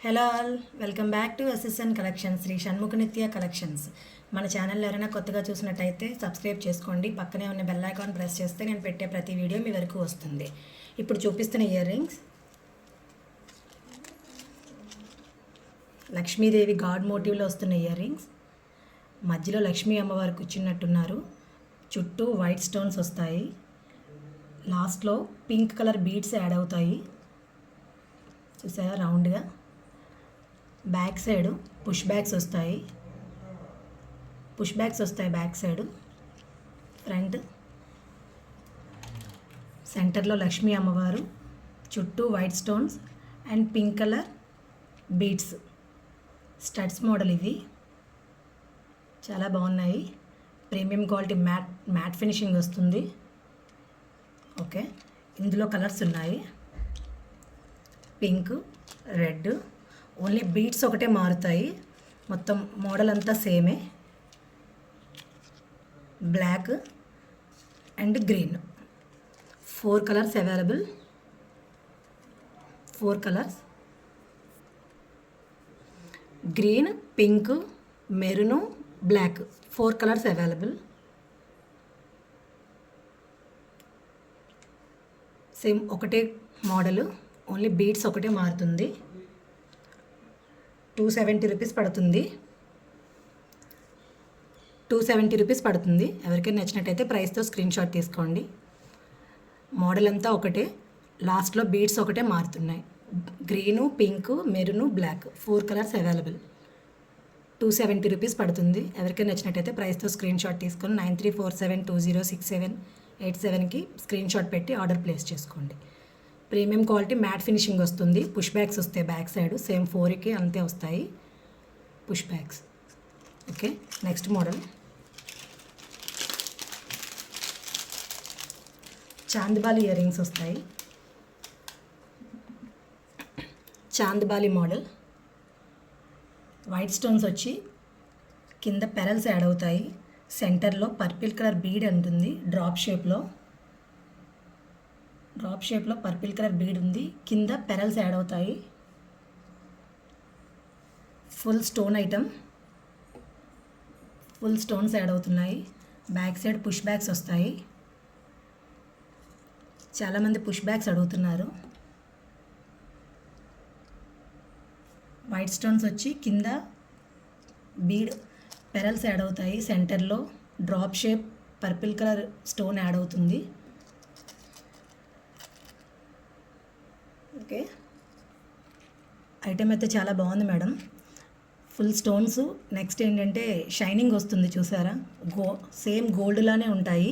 Hello all, welcome back to SSN collections, Shri Shanmukhanitya collections. మన channel ఎవరైనా కొత్తగా చూసినట్టయితే సబ్స్క్రైబ్ చేసుకోండి. పక్కనే ఉన్న బెల్ ఐకాన్ ప్రెస్ చేస్తే నేను పెట్టే ప్రతి వీడియో మీ వరకు వస్తుంది. ఇప్పుడు చూపిస్తున్న ఇయర్ రింగ్స్ లక్ష్మీదేవి గాడ్ మోటివ్లో వస్తున్న ఇయర్ రింగ్స్. మధ్యలో లక్ష్మీ అమ్మవారు కూర్చున్నట్టున్నారు. చుట్టూ వైట్ స్టోన్స్ వస్తాయి. లాస్ట్లో పింక్ కలర్ బీడ్స్ యాడ్ అవుతాయి. చూసారా రౌండ్గా. బ్యాక్ సైడ్ పుష్ బ్యాగ్స్ వస్తాయి. Back side. ఫ్రంట్ సెంటర్లో లక్ష్మీ అమ్మవారు, చుట్టూ white stones and pink colour beads. Studs model ఇవి, చాలా బాగున్నాయి. ప్రీమియం క్వాలిటీ మ్యాట్ ఫినిషింగ్ వస్తుంది. ఓకే, ఇందులో కలర్స్ ఉన్నాయి, పింక్, రెడ్. ఓన్లీ బీడ్స్ ఒకటే మారుతాయి, మొత్తం మోడల్ అంతా సేమే. Black and green, 4 colours available. 4 colours, green, pink, maroon, black. 4 colours available. Same ఒకటే మోడలు, ఓన్లీ బీడ్స్ ఒకటే మారుతుంది. 270 రూపీస్ పడుతుంది. 270 రూపీస్ పడుతుంది. ఎవరికైనా నచ్చినట్టయితే ప్రైస్తో స్క్రీన్ షాట్ తీసుకోండి. మోడల్ అంతా ఒకటే, లాస్ట్లో బీడ్స్ ఒకటే మారుతున్నాయి. Green, pink, maroon, black. 4 colours available. 270 rupees పడుతుంది. ఎవరికైనా నచ్చినట్టయితే ప్రైస్తో స్క్రీన్ షాట్ తీసుకొని 9347206787కి స్క్రీన్ షాట్ పెట్టి ఆర్డర్ ప్లేస్ చేసుకోండి. ప్రీమియం క్వాలిటీ మ్యాట్ ఫినిషింగ్ వస్తుంది. పుష్ బ్యాగ్స్ వస్తాయి బ్యాక్ సైడ్. సేమ్ 4కి అంతే వస్తాయి push bags. Okay, next model chandbali earrings వస్తాయి. చాంద్బాలి మోడల్. వైట్ స్టోన్స్ వచ్చి కింద పెరల్స్ యాడ్ అవుతాయి. సెంటర్లో పర్పిల్ కలర్ బీడ్ ఉంటుంది. డ్రాప్ షేప్లో పర్పిల్ కలర్ బీడ్ ఉంది. కింద పెరల్స్ యాడ్ అవుతాయి. Full stone item, full stones add అవుతున్నాయి. బ్యాక్ సైడ్ పుష్ బ్యాగ్స్ వస్తాయి. చాలామంది పుష్ బ్యాగ్స్ అడుగుతున్నారు. వైట్ స్టోన్స్ వచ్చి కింద బీడ్ పెరల్స్ యాడ్ అవుతాయి. సెంటర్లో drop shape purple colour stone add అవుతుంది. ఓకే, ఐటమ్ అయితే చాలా బాగుంది మేడం. Full stones. నెక్స్ట్ ఏంటంటే షైనింగ్ వస్తుంది, చూసారా? సేమ్ గోల్డ్ లానే ఉంటాయి.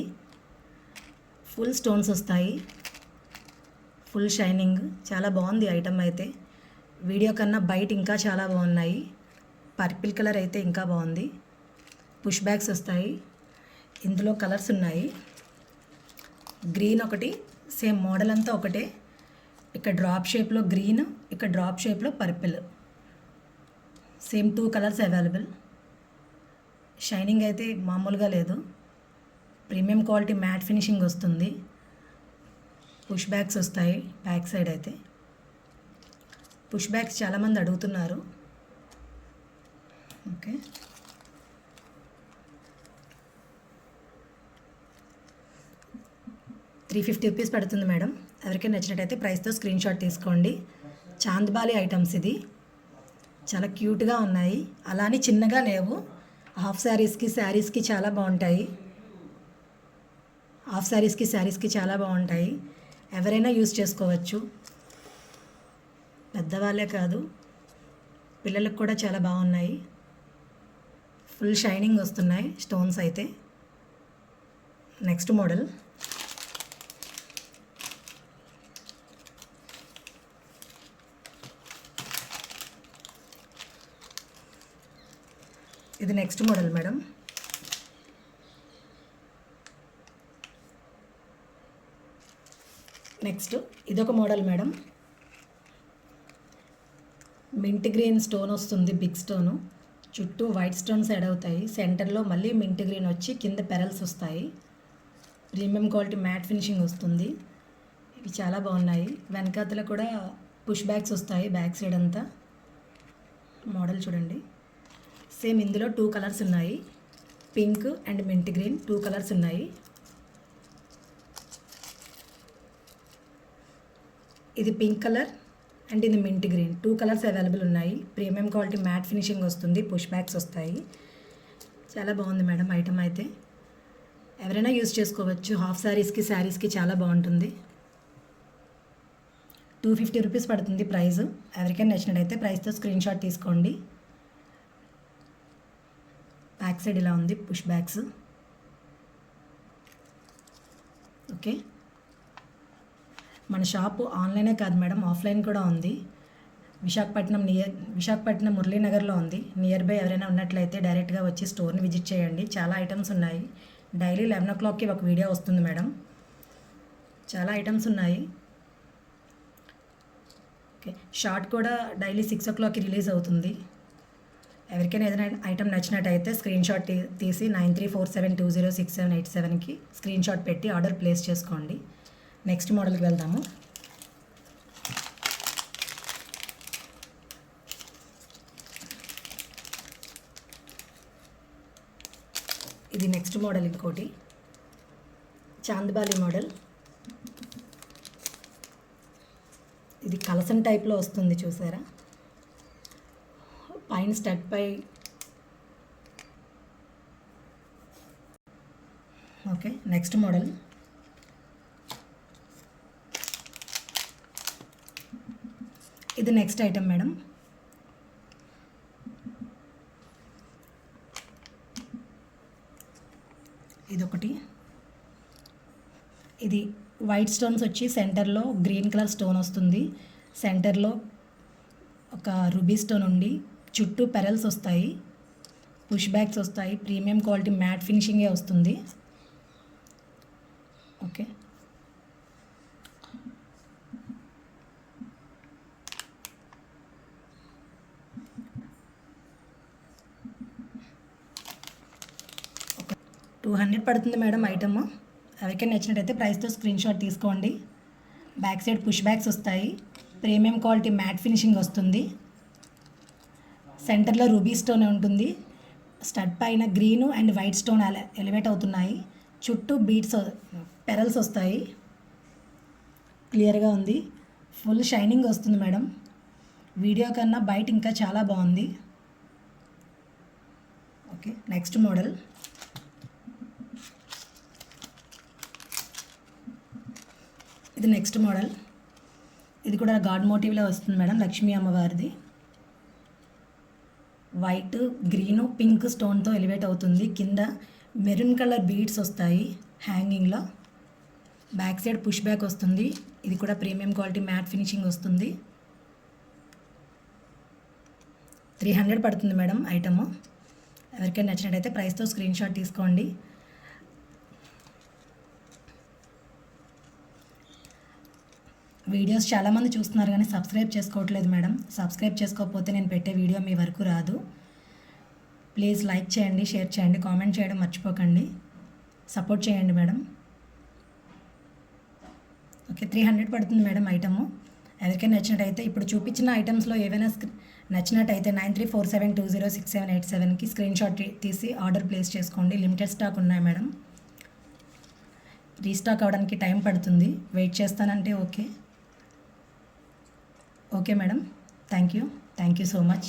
ఫుల్ స్టోన్స్ వస్తాయి, ఫుల్ షైనింగ్. చాలా బాగుంది ఐటమ్ అయితే. వీడియో కన్నా బయట ఇంకా చాలా బాగున్నాయి. పర్పిల్ కలర్ అయితే ఇంకా బాగుంది. పుష్ బ్యాగ్స్ వస్తాయి. ఇందులో కలర్స్ ఉన్నాయి. గ్రీన్ ఒకటి, సేమ్ మోడల్ అంతా ఒకటే. ఇక్కడ డ్రాప్ షేప్లో గ్రీన్, ఇక్కడ డ్రాప్ షేప్లో purple. Same 2 colours available. Shining అయితే మామూలుగా లేదు. ప్రీమియం క్వాలిటీ మ్యాట్ ఫినిషింగ్ వస్తుంది. పుష్ బ్యాగ్స్ వస్తాయి బ్యాక్ సైడ్ అయితే. పుష్ బ్యాగ్స్ చాలామంది అడుగుతున్నారు. ఓకే, ₹350 పడుతుంది మేడం. ఎవరికైనా నచ్చినట్టయితే ప్రైస్తో స్క్రీన్ షాట్ తీసుకోండి. చాంద్బాలి ఐటమ్స్ ఇది. చాలా క్యూట్గా ఉన్నాయి. అలానే చిన్నగా లేవు. హాఫ్ శారీస్కి చాలా బాగుంటాయి. హాఫ్ శారీస్కి చాలా బాగుంటాయి. ఎవరైనా యూజ్ చేసుకోవచ్చు. పెద్దవాళ్ళే కాదు, పిల్లలకు కూడా చాలా బాగున్నాయి. ఫుల్ షైనింగ్ వస్తున్నాయి స్టోన్స్ అయితే. నెక్స్ట్ మోడల్ ఇది. Next model madam. నెక్స్ట్ ఇదొక model madam. Mint green stone వస్తుంది, బిగ్ స్టోను. చుట్టూ వైట్ స్టోన్స్ యాడ్ అవుతాయి. సెంటర్లో మళ్ళీ మింట్ గ్రీన్ వచ్చి కింద పెరల్స్ వస్తాయి. ప్రీమియం క్వాలిటీ మ్యాట్ ఫినిషింగ్ వస్తుంది. ఇవి చాలా బాగున్నాయి. వెనకాతల కూడా పుష్ బ్యాగ్స్ వస్తాయి బ్యాక్ సైడ్ అంతా. మోడల్ చూడండి. సేమ్ ఇందులో 2 కలర్స్ ఉన్నాయి. Pink and mint green 2 colours ఉన్నాయి. ఇది పింక్ కలర్ అండ్ ఇది మింట్ గ్రీన్ 2 కలర్స్ అవైలబుల్ ఉన్నాయి. ప్రీమియం క్వాలిటీ మ్యాట్ ఫినిషింగ్ వస్తుంది. పుష్ బ్యాక్స్ వస్తాయి. చాలా బాగుంది మేడం ఐటమ్ అయితే. ఎవరైనా యూజ్ చేసుకోవచ్చు. హాఫ్ శారీస్కి చాలా బాగుంటుంది. 250 రూపీస్ పడుతుంది ప్రైస్. ఎవరికైనా నచ్చినట్టయితే ప్రైస్తో స్క్రీన్ షాట్ తీసుకోండి. బ్యాక్ సైడ్ ఇలా ఉంది పుష్ బ్యాక్స్. ఓకే, మన షాపు ఆన్లైనే కాదు మేడం, ఆఫ్లైన్ కూడా ఉంది. విశాఖపట్నం మురళీనగర్లో ఉంది. నియర్ బై ఎవరైనా ఉన్నట్లయితే డైరెక్ట్గా వచ్చి స్టోర్ని విజిట్ చేయండి. చాలా ఐటమ్స్ ఉన్నాయి. డైలీ 11 o'clockకి ఒక వీడియో వస్తుంది మేడం. చాలా ఐటమ్స్ ఉన్నాయి. ఓకే, షార్ట్ కూడా డైలీ 6 o'clockకి రిలీజ్ అవుతుంది. ఎవరికైనా ఏదైనా ఐటమ్ నచ్చినట్టయితే స్క్రీన్ షాట్ తీసి 9347206787కి స్క్రీన్ షాట్ పెట్టి ఆర్డర్ ప్లేస్ చేసుకోండి. నెక్స్ట్ మోడల్కి వెళ్దాము. ఇది నెక్స్ట్ మోడల్. ఇంకోటి చాందబాలి మోడల్. ఇది కలసం టైప్లో వస్తుంది చూసారా. పైన స్టడ్ పై ఓకే. నెక్స్ట్ మోడల్ ఇది నెక్స్ట్ ఐటమ్ మేడం. ఇదొకటి. ఇది వైట్ స్టోన్స్ వచ్చి సెంటర్లో గ్రీన్ కలర్ స్టోన్ వస్తుంది. సెంటర్లో ఒక రూబీ స్టోన్ ఉండి చుట్టూ పెరల్స్ వస్తాయి. పుష్ బ్యాక్స్ వస్తాయి. ప్రీమియం క్వాలిటీ మ్యాట్ ఫినిషింగే వస్తుంది. ఓకే, $200 పడుతుంది మేడం ఐటమ్. ఎవరికైనా నచ్చినట్టయితే ప్రైస్తో స్క్రీన్ షాట్ తీసుకోండి. బ్యాక్ సైడ్ పుష్ బ్యాక్స్ వస్తాయి. ప్రీమియం క్వాలిటీ మ్యాట్ ఫినిషింగ్ వస్తుంది. సెంటర్లో రూబీ స్టోన్ ఉంటుంది. స్టడ్ పైన green and white stone elevate అవుతున్నాయి. చుట్టూ బీడ్స్ పెరల్స్ వస్తాయి. క్లియర్గా ఉంది. ఫుల్ షైనింగ్ వస్తుంది మేడం. వీడియో కన్నా బయట ఇంకా చాలా బాగుంది. Okay, next model. ఇది నెక్స్ట్ మోడల్. ఇది కూడా గాడ్ మోటివ్లో వస్తుంది మేడం. లక్ష్మీ అమ్మవారిది. వైట్ గ్రీను పింక్ స్టోన్తో ఎలివేట్ అవుతుంది. కింద మెరూన్ కలర్ బీడ్స్ వస్తాయి హ్యాంగింగ్లో. బ్యాక్ సైడ్ పుష్ బ్యాక్ వస్తుంది. ఇది కూడా ప్రీమియం క్వాలిటీ మ్యాట్ ఫినిషింగ్ వస్తుంది. 300 పడుతుంది మేడం ఐటమ్. ఎవరికైనా నచ్చినట్టయితే ప్రైస్తో స్క్రీన్ షాట్ తీసుకోండి. వీడియోస్ చాలామంది చూస్తున్నారు కానీ సబ్స్క్రైబ్ చేసుకోవట్లేదు మేడం. సబ్స్క్రైబ్ చేసుకోకపోతే నేను పెట్టే వీడియో మీ వరకు రాదు. ప్లీజ్ లైక్ చేయండి, షేర్ చేయండి, కామెంట్ చేయడం మర్చిపోకండి. సపోర్ట్ చేయండి మేడం. ఓకే, 300 పడుతుంది మేడం ఐటము. ఎవరికైనా నచ్చినట్టయితే ఇప్పుడు చూపించిన ఐటమ్స్లో ఏవైనా నచ్చినట్టయితే 9347206787కి స్క్రీన్ షాట్ తీసి ఆర్డర్ ప్లేస్ చేసుకోండి. లిమిటెడ్ స్టాక్ ఉన్నాయి మేడం. రీస్టాక్ అవ్వడానికి టైం పడుతుంది. వెయిట్ చేస్తానంటే okay. Okay madam, thank you so much.